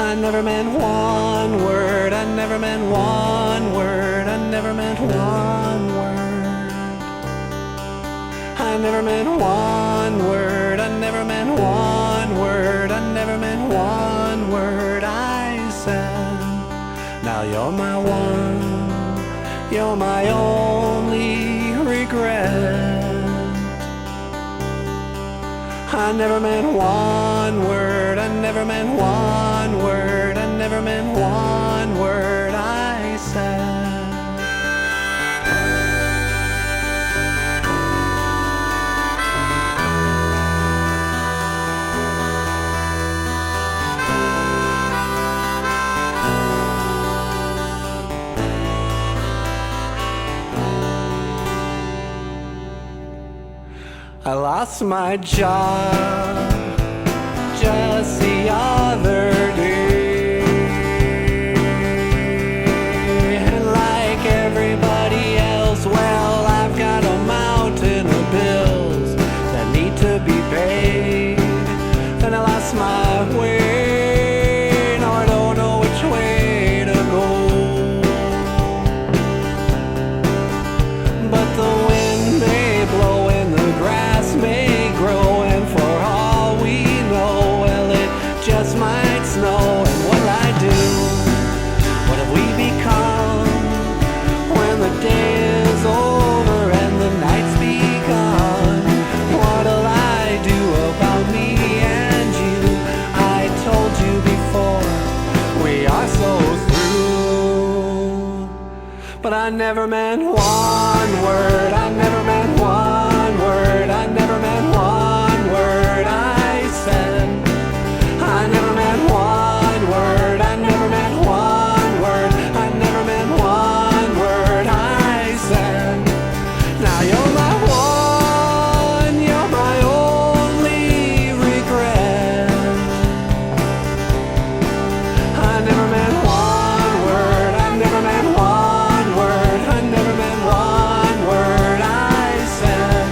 I never meant one word, I never meant one word, I never meant one word. I never meant one word, I never meant one word, I never meant one word I said. Now you're my one, you're my only regret. I never meant one word, I never meant one word, I never meant one word I said. I lost my job just the other day, and like everybody else, well, I've got a mountain of bills that need to be paid. Then I lost my way, now I don't know which way to go. But the wind may blow and the grass may grow, and for all we know, well, it just might snow. And what'll I do? What have we become when the day is over and the night's begun? What'll I do about me and you? I told you before, we are so through. But I never meant one word, I never meant one word, I never meant one word I said. I never meant one word, I never meant one word, I never meant one word I said. Now you're my one, you're my only regret. I never meant one word, I never meant one word, I never meant one word I said.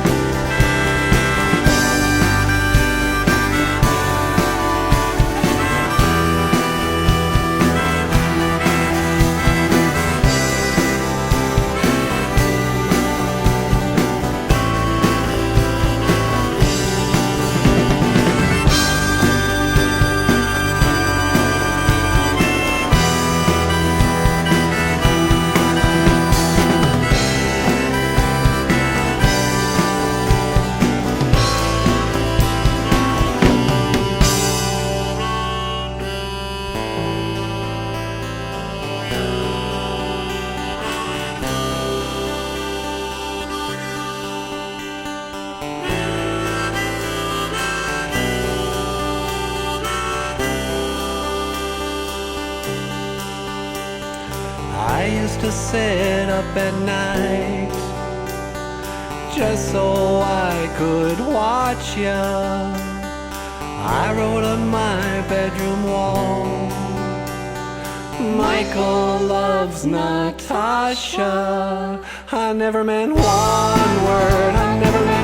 I used to sit up at night just so I could watch ya. I wrote on my bedroom wall, Michael loves Natasha. I never meant one word, I never meant